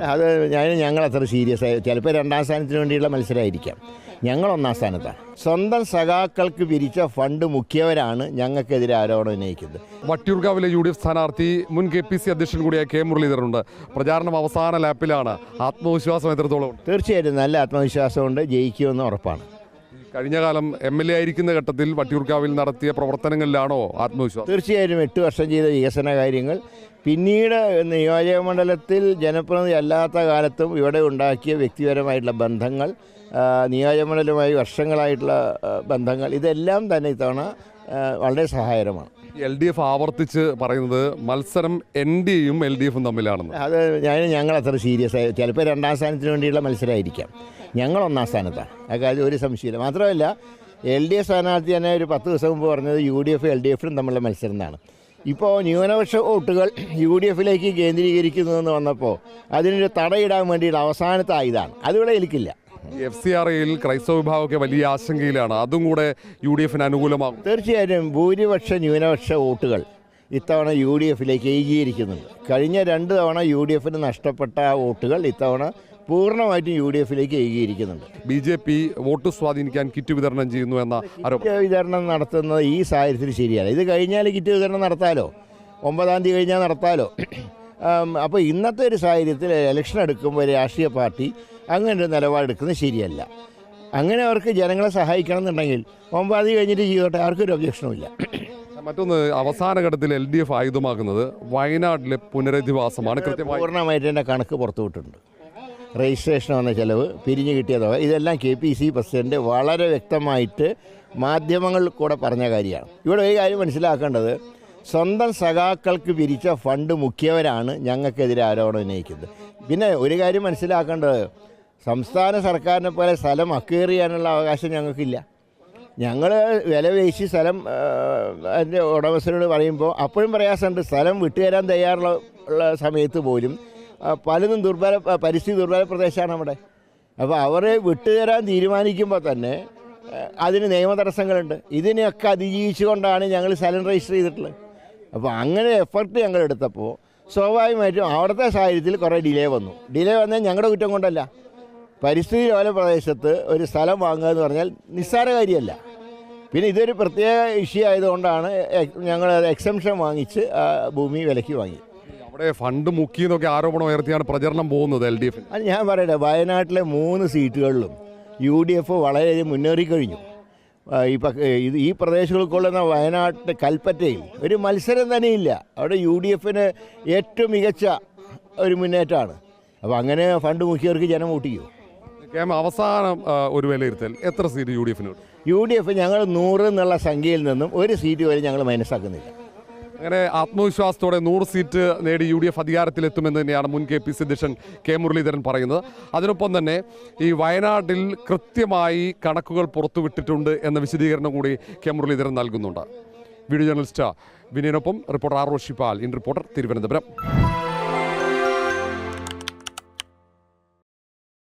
അത് ഞങ്ങൾ അത്ര സീരിയസ് ആയി ചിലപ്പോൾ രണ്ടാം സ്ഥാനത്തിന് വേണ്ടിയുള്ള മത്സരമായിരിക്കാം. ഞങ്ങൾ ഒന്നാം സ്ഥാനത്താണ്. സ്വന്തം സഖാക്കൾക്ക് പിരിച്ച ഫണ്ട് മുഖ്യവരാണ് ഞങ്ങൾക്കെതിരെ ആരോപണം ഉന്നയിക്കുന്നത്. വട്ടിയൂർക്കാവിലെ UDF സ്ഥാനാർത്ഥി മുൻ KPC അധ്യക്ഷൻ കൂടിയായ K മുരളീധരനുണ്ട്. പ്രചാരണം അവസാന ലാപ്പിലാണ്. ആത്മവിശ്വാസം എത്രത്തോളം? തീർച്ചയായിട്ടും നല്ല ആത്മവിശ്വാസമുണ്ട്. ജയിക്കുമെന്ന് ഉറപ്പാണ്. കഴിഞ്ഞ കാലം MLA ആയിരിക്കുന്ന ഘട്ടത്തിൽ വട്ടിയൂർക്കാവിൽ നടത്തിയ പ്രവർത്തനങ്ങളിലാണോ ആത്മവിശ്വാസം? തീർച്ചയായും 8 വർഷം ചെയ്ത വികസന കാര്യങ്ങൾ, പിന്നീട് നിയോജകമണ്ഡലത്തിൽ ജനപ്രതിനിധി അല്ലാത്ത കാലത്തും ഇവിടെ ഉണ്ടാക്കിയ വ്യക്തിപരമായിട്ടുള്ള ബന്ധങ്ങൾ, നിയോജകമണ്ഡലവുമായി വർഷങ്ങളായിട്ടുള്ള ബന്ധങ്ങൾ, ഇതെല്ലാം തന്നെ ഇത്തവണ വളരെ സഹായകരമാണ്. LDF ആവർത്തിച്ച് പറയുന്നത് മത്സരം NDAയും LDFും തമ്മിലാണെന്ന്. അത് ഞങ്ങൾ അത്ര സീരിയസ് ആയി ചിലപ്പോൾ രണ്ടാം സ്ഥാനത്തിന് വേണ്ടിയുള്ള മത്സരമായിരിക്കാം. ഞങ്ങൾ ഒന്നാം സ്ഥാനത്താണ്. അക്കാര്യം ഒരു സംശയമില്ല. മാത്രമല്ല LDF സ്ഥാനാർത്ഥി തന്നെ ഒരു 10 ദിവസം മുമ്പ് പറഞ്ഞത് UDF LDFും തമ്മിലുള്ള മത്സരം എന്നാണ്. ഇപ്പോൾ ന്യൂനപക്ഷ വോട്ടുകൾ UDFിലേക്ക് കേന്ദ്രീകരിക്കുന്നതെന്ന് വന്നപ്പോൾ അതിനൊരു തടയിടാൻ വേണ്ടിയുള്ള അവസാനത്തെ ആയുധമാണ്. അതിവിടെ ഏൽക്കില്ല. FCRAയിൽ ക്രൈസ്തവ വിഭാഗമൊക്കെ വലിയ ആശങ്കയിലാണ്. അതും കൂടെ UDFിന് അനുകൂലമാകും. തീർച്ചയായും ഭൂരിപക്ഷ ന്യൂനപക്ഷ വോട്ടുകൾ ഇത്തവണ UDFിലേക്ക് ഏകീകരിക്കുന്നുണ്ട്. കഴിഞ്ഞ 2 തവണ UDFിന് നഷ്ടപ്പെട്ട ആ വോട്ടുകൾ ഇത്തവണ പൂർണ്ണമായിട്ടും UDFിലേക്ക് ഏകീകരിക്കുന്നുണ്ട്. BJP വോട്ട് സ്വാധീനിക്കാൻ കിറ്റ് വിതരണം ചെയ്യുന്നു എന്ന കിറ്റ് വിതരണം നടത്തുന്നത് ഈ സാഹചര്യത്തിൽ ശരിയാണ്. ഇത് കഴിഞ്ഞാൽ കിറ്റ് വിതരണം നടത്താലോ, 9-ാം തീയതി കഴിഞ്ഞാൽ നടത്താലോ. അപ്പോൾ ഇന്നത്തെ ഒരു സാഹചര്യത്തിൽ ഇലക്ഷൻ എടുക്കുമ്പോൾ രാഷ്ട്രീയ പാർട്ടി അങ്ങനെ ഒരു നിലപാടെടുക്കുന്നത് ശരിയല്ല. അങ്ങനെ അവർക്ക് ജനങ്ങളെ സഹായിക്കണം എന്നുണ്ടെങ്കിൽ 9-ാം തീയതി കഴിഞ്ഞിട്ട് ചെയ്തോട്ടെ, ആർക്കൊരു ഒബ്ജക്ഷനുമില്ല. മറ്റൊന്ന്, അവസാന ഘട്ടത്തിൽ LDF ആയുധമാക്കുന്നത് വയനാട്ടിലെ പുനരധിവാസമാണ്. കൃത്യമായി പൂർണ്ണമായിട്ട് എൻ്റെ കണക്ക് പുറത്തുവിട്ടിട്ടുണ്ട്. രജിസ്ട്രേഷൻ വന്ന ചിലവ്, പിരിഞ്ഞു കിട്ടിയ തുക, ഇതെല്ലാം KPC പ്രസിഡന്റ് വളരെ വ്യക്തമായിട്ട് മാധ്യമങ്ങളിൽ കൂടെ പറഞ്ഞ കാര്യമാണ്. ഇവിടെ ഒരു കാര്യം മനസ്സിലാക്കേണ്ടത്, സ്വന്തം സഖാക്കൾക്ക് പിരിച്ച ഫണ്ട് മുഖ്യവരാണ് ഞങ്ങൾക്കെതിരെ ആരോപണം ഉന്നയിക്കുന്നത്. പിന്നെ ഒരു കാര്യം മനസ്സിലാക്കേണ്ടത്, സംസ്ഥാന സർക്കാരിനെ പോലെ സ്ഥലം അക്വയർ ചെയ്യാനുള്ള അവകാശം ഞങ്ങൾക്കില്ല. ഞങ്ങൾ വില പേശി സ്ഥലം അതിൻ്റെ ഉടമസ്ഥരോട് പറയുമ്പോൾ അപ്പോഴും പ്രയാസമുണ്ട്. സ്ഥലം വിട്ടുതരാൻ തയ്യാറുള്ള സമയത്ത് പോലും പലതും പരിസ്ഥിതി ദുർബല പ്രദേശമാണ് അവിടെ. അപ്പോൾ അവരെ വിട്ടുതരാൻ തീരുമാനിക്കുമ്പോൾ തന്നെ അതിന് നിയമ തടസ്സങ്ങളുണ്ട്. ഇതിനെയൊക്കെ അതിജീവിച്ചുകൊണ്ടാണ് ഞങ്ങൾ സ്ഥലം രജിസ്റ്റർ ചെയ്തിട്ടുള്ളത്. അപ്പോൾ അങ്ങനെ എഫർട്ട് ഞങ്ങൾ എടുത്തപ്പോൾ സ്വാഭാവികമായിട്ടും അവിടുത്തെ സാഹചര്യത്തിൽ കുറേ ഡിലേ വന്നു. ഡിലേ വന്നാൽ ഞങ്ങളുടെ കുറ്റം കൊണ്ടല്ല. പരിസ്ഥിതി ലോല പ്രദേശത്ത് ഒരു സ്ഥലം വാങ്ങുക എന്ന് പറഞ്ഞാൽ നിസ്സാര കാര്യമല്ല. പിന്നെ ഇതൊരു പ്രത്യേക ഇഷ്യൂ ആയതുകൊണ്ടാണ് ഞങ്ങൾ എക്സംഷൻ വാങ്ങിച്ച് ഭൂമി വിലയ്ക്ക് വാങ്ങി. അവിടെ ഫണ്ട് മുക്കിയെന്നൊക്കെ ആരോപണം ഉയർത്തിയാണ് പ്രചരണം പോകുന്നത് LDF. അത് ഞാൻ പറയട്ടെ, വയനാട്ടിലെ 3 സീറ്റുകളിലും UDF വളരെയധികം മുന്നേറിക്കഴിഞ്ഞു. ഈ പ്രദേശങ്ങൾക്കുള്ള വയനാട്ടിലെ കൽപ്പറ്റയിൽ ഒരു മത്സരം തന്നെയില്ല. അവിടെ UDFന് ഏറ്റവും മികച്ച ഒരു മുന്നേറ്റമാണ്. അപ്പോൾ അങ്ങനെ ഫണ്ട് മുക്കിയവർക്ക് ജനം വോട്ടിക്കൂ. അവസാനം ഒരു വിലയിരുത്തൽ, എത്ര സീറ്റ് UDFന്? UDF ഞങ്ങൾ 100 എന്നുള്ള സംഖ്യയിൽ നിന്നും 1 സീറ്റ് വരെ ഞങ്ങൾ മൈനസാക്കുന്നില്ല. അങ്ങനെ ആത്മവിശ്വാസത്തോടെ 100 സീറ്റ് നേടി UDF അധികാരത്തിലെത്തുമെന്ന് തന്നെയാണ് മുൻ KPC അധ്യക്ഷൻ K മുരളീധരൻ പറയുന്നത്. അതിനൊപ്പം തന്നെ ഈ വയനാട്ടിൽ കൃത്യമായി കണക്കുകൾ പുറത്തുവിട്ടിട്ടുണ്ട് എന്ന വിശദീകരണം കൂടി K മുരളീധരൻ നൽകുന്നുണ്ട്. വീഡിയോ ജേർണലിസ്റ്റ് വിനയനൊപ്പം reporter R. Roshipal, in reporter, Thiruvananthapuram.